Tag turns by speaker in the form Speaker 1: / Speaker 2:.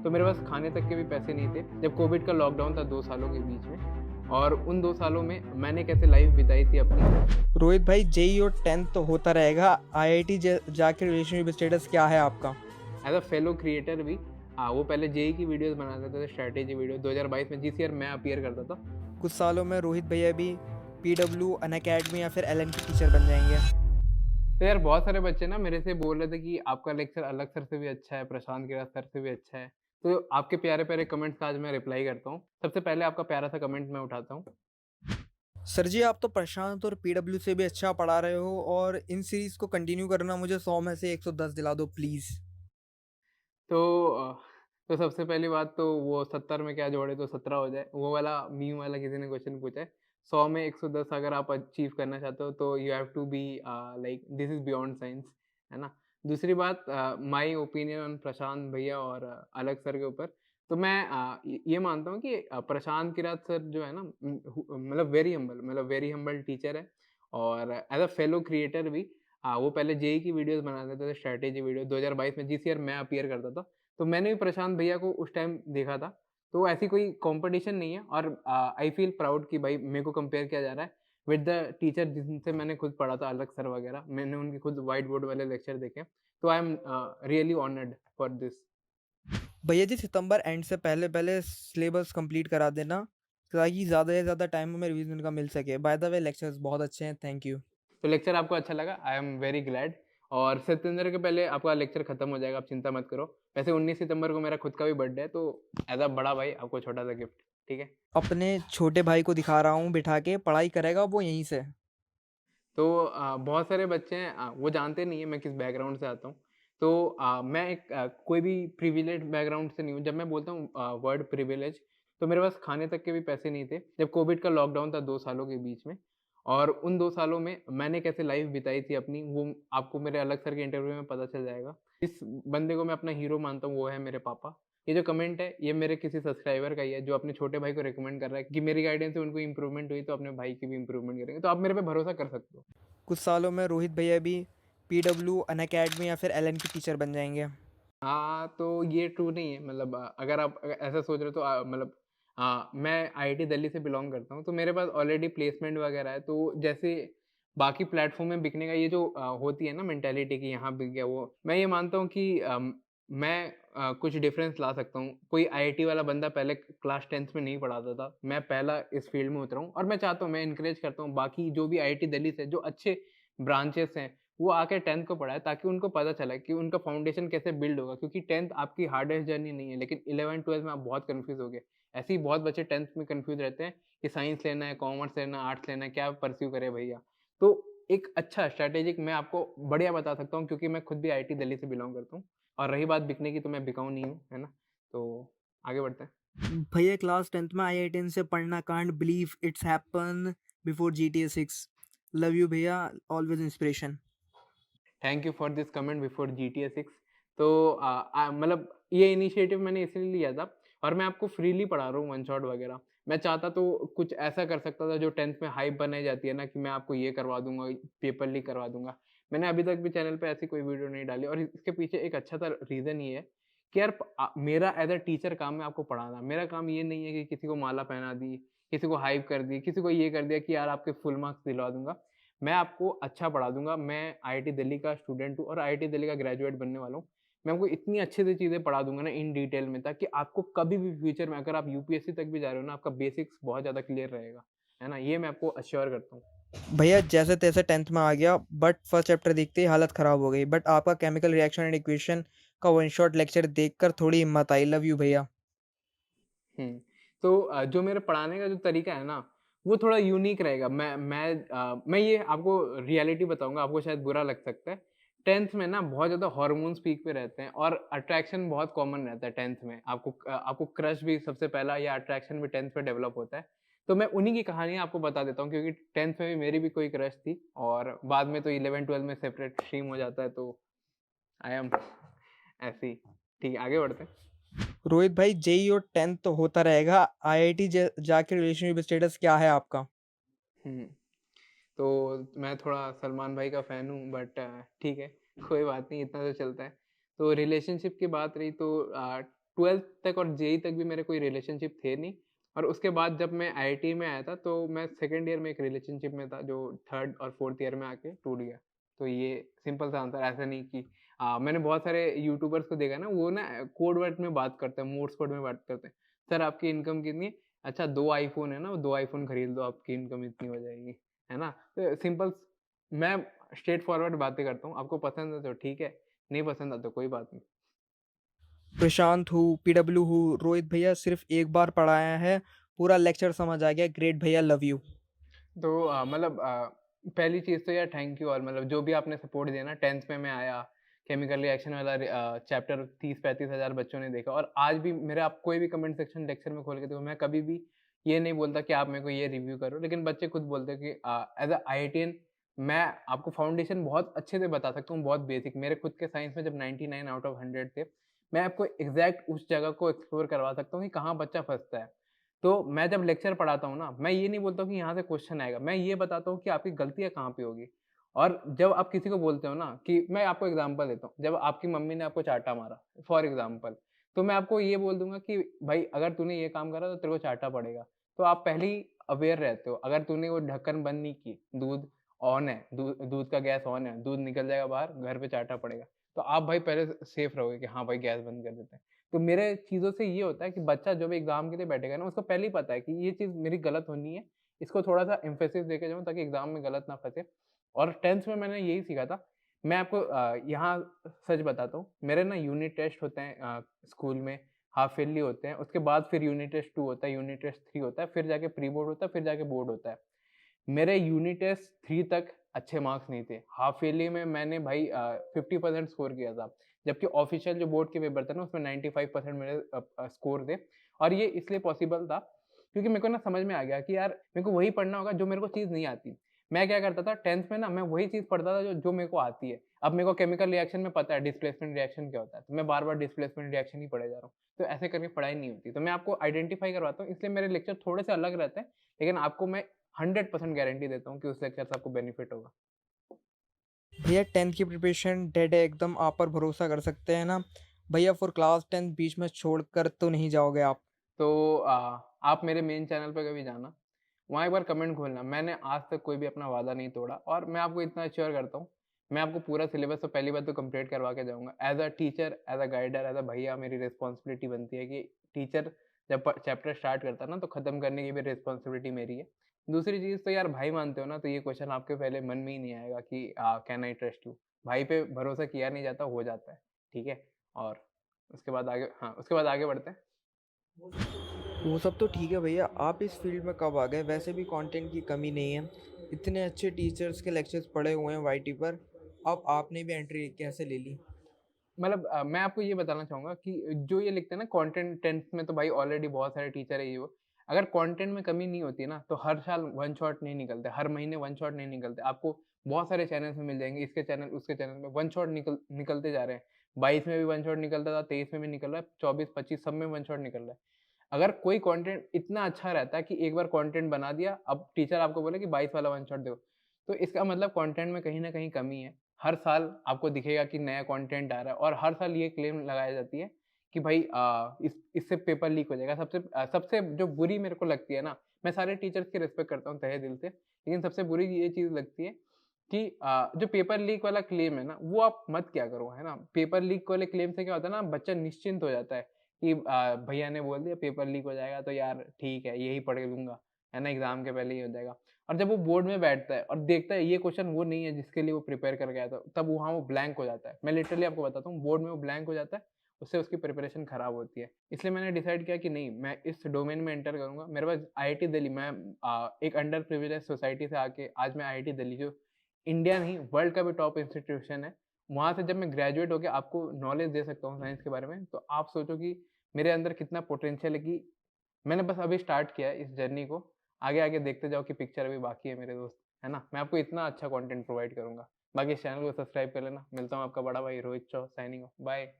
Speaker 1: तो मेरे पास खाने तक के भी पैसे नहीं थे। जब कोविड का लॉकडाउन था 2 सालों के बीच में, और उन 2 सालों में मैंने कैसे लाइफ़ बिताई थी अपनी।
Speaker 2: रोहित भाई, जेई और टेंथ तो होता रहेगा। आईआईटी जाके रिलेशनशिप स्टेटस क्या है आपका?
Speaker 1: एज़ अ फेलो क्रिएटर भी वो पहले जेईई की वीडियोज़ बनाते थे, स्ट्रैटेजी वीडियो 2022 में जिस ईयर मैं अपीयर करता था।
Speaker 2: कुछ सालों में रोहित भैया भी पीडब्ल्यू, अनअकैडमी या फिर एलएन के टीचर बन जाएंगे।
Speaker 1: तो यार बहुत सारे बच्चे ना मेरे से बोल रहे थे कि आपका लेक्चर अलग सर से भी अच्छा है, प्रशांत के सर से भी अच्छा है। तो आपके प्यारे-प्यारे कमेंट्स का आज मैं रिप्लाई करता हूँ। सबसे पहले आपका प्यारा सा कमेंट मैं उठाता हूँ।
Speaker 2: सर जी, आप तो प्रशांत और पीडब्ल्यू से भी अच्छा पढ़ा रहे हो और इन सीरीज को कंटिन्यू करना। मुझे 100 में से 110 दिला दो प्लीज।
Speaker 1: तो तो सबसे पहली बात तो वो 70 में क्या जोड़े तो 17 हो जाए, वो वाला मीम वाला किसी ने क्वेश्चन पूछा है। 100 में 110 अगर आप अचीव करना चाहते हो तो you have to be like this is beyond science, है ना? दूसरी बात, माय ओपिनियन ऑन प्रशांत भैया और अलग सर के ऊपर, तो मैं ये मानता हूँ कि प्रशांत किरात सर जो है ना, मतलब वेरी हम्बल टीचर है। और एज़ अ फेलो क्रिएटर भी वो पहले जेईई की वीडियोज़ बनाते थे, स्ट्रैटेजी वीडियो 2022 में जिस ईयर मैं अपीयर करता था। तो मैंने भी प्रशांत भैया को उस टाइम देखा था। तो ऐसी कोई कॉम्पिटिशन नहीं है, और आई फील प्राउड कि भाई मेरे को कंपेयर किया जा रहा है विद द टीचर जिनसे मैंने खुद पढ़ा था, अलग सर वगैरह। मैंने उनके खुद व्हाइट बोर्ड वाले लेक्चर देखे। तो I am really honoured for this.
Speaker 2: भैया जी, सितंबर एंड से पहले पहले सिलेबस कंप्लीट करा देना ताकि ज़्यादा से ज़्यादा टाइम हमें रिवीजन का मिल सके। बाय द वे, लेक्चर्स बहुत अच्छे हैं। Thank you.
Speaker 1: तो लेक्चर आपको अच्छा लगा, आई एम वेरी ग्लैड। और सितंबर के पहले आपका लेक्चर खत्म हो जाएगा, आप चिंता मत करो। वैसे 19 सितंबर को मेरा खुद का भी बर्थडे है, तो एज़ अ बड़ा भाई आपको छोटा सा गिफ्ट, ठीक है?
Speaker 2: अपने छोटे भाई को दिखा रहा हूँ बिठा के, पढ़ाई करेगा वो यहीं से।
Speaker 1: तो बहुत सारे बच्चे हैं, वो जानते नहीं है मैं किस बैकग्राउंड से आता हूँ। तो मैं एक कोई भी प्रिविलेज बैकग्राउंड से नहीं हूँ। जब मैं बोलता हूँ वर्ड प्रिविलेज, तो मेरे पास खाने तक के भी पैसे नहीं थे जब कोविड का लॉकडाउन था 2 सालों के बीच में। और उन 2 सालों में मैंने कैसे लाइफ बिताई थी अपनी, वो आपको मेरे अलग सर के इंटरव्यू में पता चल जाएगा। इस बंदे को मैं अपना हीरो मानता हूँ, वो है मेरे पापा। ये जो कमेंट है ये मेरे किसी सब्सक्राइबर का ही है, जो अपने छोटे भाई को रिकमेंड कर रहा है कि मेरी गाइडेंस से उनको इंप्रूवमेंट हुई तो अपने भाई की भी इंप्रूवमेंट करेंगे। तो आप मेरे पे भरोसा कर सकते हो।
Speaker 2: कुछ सालों में रोहित भैया भी पीडब्ल्यू, अनअकैडमी या फिर एलएन के टीचर बन जाएंगे।
Speaker 1: तो ये ट्रू नहीं है। मतलब अगर आप ऐसा सोच रहे हो तो मैं आईआईटी दिल्ली से बिलॉन्ग करता हूँ, तो मेरे पास ऑलरेडी प्लेसमेंट वगैरह है। तो जैसे बाकी प्लेटफ़ॉर्म में बिकने का ये जो होती है ना मेंटालिटी कि यहाँ बिक गया वो, मैं ये मानता हूँ कि मैं कुछ डिफरेंस ला सकता हूँ। कोई आईआईटी वाला बंदा पहले क्लास 10th में नहीं पढ़ाता था। मैं पहला इस फील्ड में उतरा हूँ, और मैं चाहता हूँ, मैं एनकरेज करता हूँ बाकी जो भी आईआईटी दिल्ली से जो अच्छे ब्रांचेस हैं, वो आके 10th को पढ़ाएँ ताकि उनको पता चले कि उनका फाउंडेशन कैसे बिल्ड होगा। क्योंकि 10th आपकी हार्डेस्ट जर्नी नहीं है, लेकिन 11th-12th में आप बहुत कन्फ्यूज़ होगे। ऐसे ही बहुत बच्चे 10th में कन्फ्यूज़ रहते हैं कि साइंस लेना है, कॉमर्स लेना है, आर्ट्स लेना है, क्या परस्यू करें भैया? तो एक अच्छा स्ट्रैटेजिक मैं आपको बढ़िया बता सकता हूँ, क्योंकि मैं खुद भी आईआईटी दिल्ली से बिलॉन्ग करता हूँ। और रही बात बिकने की, तो मैं बिकाऊ नहीं हूँ, है ना? तो आगे बढ़ते हैं।
Speaker 2: भैया, क्लास 10th में आई से पढ़ना, can't believe it's happen before GTA 6। Love you भैया, always inspiration.
Speaker 1: Thank you for this comment before GTA 6। तो मतलब ये इनिशिएटिव मैंने इसलिए लिया था, और मैं आपको फ्रीली पढ़ा रहा हूँ वन शॉट वगैरह। मैं चाहता तो कुछ ऐसा कर सकता था जो 10th में हाइप बनाई जाती है ना, कि मैं आपको ये करवा दूँगा, पेपर लीक करवा दूँगा। मैंने अभी तक भी चैनल पे ऐसी कोई वीडियो नहीं डाली, और इसके पीछे एक अच्छा सा रीज़न ये है कि यार मेरा एज़ अ टीचर काम है आपको पढ़ाना। मेरा काम ये नहीं है कि किसी को माला पहना दी, किसी को हाइप कर दी, किसी को ये कर दिया कि यार आपके फुल मार्क्स दिलवा दूँगा। मैं आपको अच्छा पढ़ा दूँगा। मैं आईआईटी दिल्ली का स्टूडेंट हूँ और आईआईटी दिल्ली का ग्रेजुएट बनने वाला हूँ। मैं आपको इतनी अच्छे से चीज़ें पढ़ा दूँगा ना इन डिटेल में, ताकि आपको कभी भी फ्यूचर में अगर आप यूपीएससी तक भी जा रहे हो ना, आपका बेसिक्स बहुत ज़्यादा क्लियर रहेगा। है ना? ये मैं आपको एश्योर करता हूँ।
Speaker 2: भैया, जैसे तैसे 10th में आ गया, बट फर्स्ट चैप्टर देखते ही हालत खराब हो गई। बट आपका केमिकल रिएक्शन एंड इक्वेशन का वन शॉट लेक्चर देखकर थोड़ी हिम्मत आई। लव यू भैया।
Speaker 1: हुँ। तो जो मेरे पढ़ाने का जो तरीका है ना, वो थोड़ा यूनिक रहेगा। मैं ये आपको रियलिटी बताऊँगा, आपको शायद बुरा लग सकता है। 10th में ना बहुत ज़्यादा हॉर्मोन्स पीक पे रहते हैं, और अट्रैक्शन बहुत कॉमन रहता है 10th में। आपको क्रश भी सबसे पहला, या अट्रैक्शन भी 10th में डेवलप होता है। तो मैं उन्हीं की कहानियाँ आपको बता देता हूँ, क्योंकि 10th में भी मेरी भी कोई क्रश थी, और बाद में तो 11-12 में सेपरेट स्ट्रीम हो जाता है, तो आई एम ऐसे ही। ठीक है, आगे बढ़ते हैं।
Speaker 2: रोहित भाई, जेई और 10th तो होता रहेगा। आईआईटी जाके रिलेशनशिप स्टेटस क्या है आपका?
Speaker 1: हुँ। तो मैं थोड़ा सलमान भाई का फ़ैन हूँ, बट ठीक है, कोई बात नहीं, इतना तो चलता है। तो रिलेशनशिप की बात रही तो 12th तक और जेईई तक भी मेरे कोई रिलेशनशिप थे नहीं, और उसके बाद जब मैं आईआईटी में आया था तो मैं सेकंड ईयर में एक रिलेशनशिप में था जो थर्ड और फोर्थ ईयर में आके टूट गया। तो ये सिंपल सा आंसर, ऐसा नहीं कि मैंने बहुत सारे यूट्यूबर्स को देखा ना, वो ना कोड वर्ड में बात करते हैं, मोर्स कोड में बात करते हैं। सर आपकी इनकम कितनी है? अच्छा 2 आईफ़ोन है ना, वो 2 आईफ़ोन खरीद लो, आपकी इनकम इतनी हो जाएगी, है ना? तो सिंपल, मैं स्ट्रेट फॉरवर्ड बातें करता हूँ, आपको पसंद है तो ठीक है, नहीं पसंद है तो कोई बात नहीं।
Speaker 2: प्रशांत हूँ, पीडब्ल्यू हूँ, रोहित भैया सिर्फ एक बार पढ़ाया है, पूरा लेक्चर समझ आ गया, ग्रेट भैया, लव यू।
Speaker 1: तो मतलब पहली चीज़ तो यार थैंक यू, और मतलब जो भी आपने सपोर्ट दिया ना, 10th में मैं आया, केमिकल रिएक्शन वाला चैप्टर 30-35 हज़ार बच्चों ने देखा, और आज भी मेरे, आप कोई भी कमेंट सेक्शन लेक्चर में खोल के देखो, मैं कभी भी ये नहीं बोलता कि आप मेरे को ये रिव्यू करो, लेकिन बच्चे खुद बोलते हैं कि एज अ आईआईटीएन मैं आपको फाउंडेशन बहुत अच्छे से बता सकता हूँ, बहुत बेसिक। मेरे खुद के साइंस में जब 99 आउट ऑफ 100 थे, मैं आपको एग्जैक्ट उस जगह को एक्सप्लोर करवा सकता हूँ कि कहाँ बच्चा फंसता है। तो मैं जब लेक्चर पढ़ाता हूँ ना, मैं ये नहीं बोलता हूँ कि यहाँ से क्वेश्चन आएगा, मैं ये बताता हूँ कि आपकी गलतियाँ कहाँ पे होगी। और जब आप किसी को बोलते हो ना, कि मैं आपको एग्जांपल देता हूँ, जब आपकी मम्मी ने आपको चाटा मारा फॉर एग्जांपल, तो मैं आपको ये बोल दूंगा कि भाई अगर तूने ये काम करा तो तेरे को चाटा पड़ेगा। तो आप पहले ही अवेयर रहते हो, अगर तूने वो ढक्कन बंद नहीं की, दूध ऑन है, दूध का गैस ऑन है, दूध निकल जाएगा बाहर, घर पे चाटा पड़ेगा, तो आप भाई पहले सेफ रहोगे कि हाँ भाई गैस बंद कर देते हैं। तो मेरे चीज़ों से ये होता है कि बच्चा जो भी एग्ज़ाम के लिए बैठेगा ना, उसको पहले ही पता है कि ये चीज़ मेरी गलत होनी है, इसको थोड़ा-सा एम्फेसिस देके जाऊँ ताकि एग्ज़ाम में गलत ना फँसे। और 10th में मैंने यही सीखा था। मैं आपको यहाँ सच बताता हूँ, मेरे ना यूनिट टेस्ट होते हैं स्कूल में, हाफ ईयरली होते हैं, उसके बाद फिर यूनिट टेस्ट 2 होता है, यूनिट टेस्ट 3 होता है, फिर जाके प्री बोर्ड होता है, फिर जाके बोर्ड होता है। मेरे यूनिट टेस्ट 3 तक अच्छे मार्क्स नहीं थे। हाफ ईयरली में मैंने भाई 50% स्कोर किया था। जबकि ऑफिशियल जो बोर्ड के पेपर थे ना, उसमें 95% मेरे स्कोर थे। और ये इसलिए पॉसिबल था क्योंकि मेरे को ना समझ में आ गया कि यार मेरे को वही पढ़ना होगा जो मेरे को चीज़ नहीं आती। मैं क्या करता था 10th में ना, मैं वही चीज़ पढ़ता था जो मेरे को आती है। अब मेरे को केमिकल रिएक्शन में पता है डिस्प्लेसमेंट रिएक्शन क्या होता है, तो मैं बार-बार डिस्प्लेसमेंट रिएक्शन ही पढ़े जा रहा हूँ। तो ऐसे करके पढ़ाई नहीं होती। तो मैं आपको आइडेंटिफाई करवाता हूँ, इसलिए मेरे लेक्चर थोड़े से अलग रहते हैं, लेकिन आपको मैं 100% गारंटी देता हूँ कि उस लेक्चर से आपको बेनिफिट होगा।
Speaker 2: भैया 10th की प्रिपरेशन डेड है एकदम, आप पर भरोसा कर सकते हैं ना? भैया फॉर क्लास 10 बीच में छोड़कर तो नहीं जाओगे आप?
Speaker 1: तो आप मेरे मेन चैनल पे कभी जाना, वहाँ एक बार कमेंट खोलना। मैंने आज तक कोई भी अपना वादा नहीं तोड़ा, और मैं आपको इतना एश्योर करता हूँ, मैं आपको पूरा सिलेबस तो पहली बात तो कंप्लीट करवा के जाऊँगा। As a teacher, as a guider, as a भैया मेरी रिस्पॉन्सिबिलिटी बनती है कि टीचर जब प चैप्टर स्टार्ट करता है ना, तो खत्म करने की भी रिस्पॉन्सिबिलिटी मेरी है। दूसरी चीज़ तो यार, भाई मानते हो ना, तो ये क्वेश्चन आपके पहले मन में ही नहीं आएगा कि कैन आई ट्रस्ट यू? भाई पे भरोसा किया नहीं जाता, हो जाता है, ठीक है? और उसके बाद आगे, हाँ, उसके बाद आगे बढ़ते हैं।
Speaker 2: वो सब तो ठीक है भैया, आप इस फील्ड में कब आ गए? वैसे भी कंटेंट की कमी नहीं है, इतने अच्छे टीचर्स के लेक्चर्स पढ़े हुए हैं वाईटी पर, अब आपने भी एंट्री कैसे ले ली?
Speaker 1: मतलब मैं आपको ये बताना चाहूँगा कि जो ये लिखते हैं ना कंटेंट, 10th में तो भाई ऑलरेडी बहुत सारे टीचर है ये वो। अगर कंटेंट में कमी नहीं होती ना, तो हर साल वन शॉट नहीं निकलते, हर महीने वन शॉट नहीं निकलते। आपको बहुत सारे चैनल्स में मिल जाएँगे, इसके चैनल, उसके चैनल में वन शॉट निकलते जा रहे हैं। 22 में भी वन शॉट निकलता था, 23 में भी निकल रहा है, 24-25 सब में वन शॉट निकल रहा है। अगर कोई कंटेंट इतना अच्छा रहता है कि एक बार कंटेंट बना दिया, अब टीचर आपको बोले कि 22 वाला वन शॉट दो, तो इसका मतलब कंटेंट में कहीं न कहीं कमी है। हर साल आपको दिखेगा कि नया कंटेंट आ रहा है, और हर साल ये क्लेम लगाई जाती है कि भाई इससे पेपर लीक हो जाएगा। सबसे जो बुरी मेरे को लगती है ना, मैं सारे टीचर्स की रिस्पेक्ट करता हूँ तहे दिल से, लेकिन सबसे बुरी ये चीज़ लगती है कि जो पेपर लीक वाला क्लेम है ना, वो आप मत किया करो, है ना? पेपर लीक वाले क्लेम से क्या होता है ना, बच्चा निश्चिंत हो जाता है कि भैया ने बोल दिया पेपर लीक हो जाएगा, तो यार ठीक है, यही पढ़ लूँगा, है ना? एग्ज़ाम के पहले ही हो जाएगा। और जब वो बोर्ड में बैठता है और देखता है ये क्वेश्चन वो नहीं है जिसके लिए वो प्रिपेयर कर गया था, तब वहाँ वो ब्लैंक हो जाता है। मैं लिटरली आपको बताता हूँ, बोर्ड में वो ब्लैंक हो जाता है, उससे उसकी प्रिपरेशन खराब होती है। इसलिए मैंने डिसाइड किया कि नहीं, मैं इस डोमेन में एंटर करूँगा। मेरे पास आईआईटी दिल्ली, मैं एक अंडर प्रिविलेज्ड सोसाइटी से आके आज मैं आईआईटी दिल्ली, जो इंडिया नहीं वर्ल्ड का भी टॉप इंस्टीट्यूशन है, वहाँ से जब मैं ग्रेजुएट होके आपको नॉलेज दे सकता हूँ साइंस के बारे में, तो आप सोचो कि मेरे अंदर कितना पोटेंशियल है कि मैंने बस अभी स्टार्ट किया है इस जर्नी को। आगे-आगे देखते जाओ कि पिक्चर अभी बाकी है मेरे दोस्त, है ना? मैं आपको इतना अच्छा कंटेंट प्रोवाइड करूँगा। बाकी इस चैनल को सब्सक्राइब कर लेना। मिलता हूँ आपका बड़ा भाई रोहित चौ, साइनिंग ऑफ। बाय।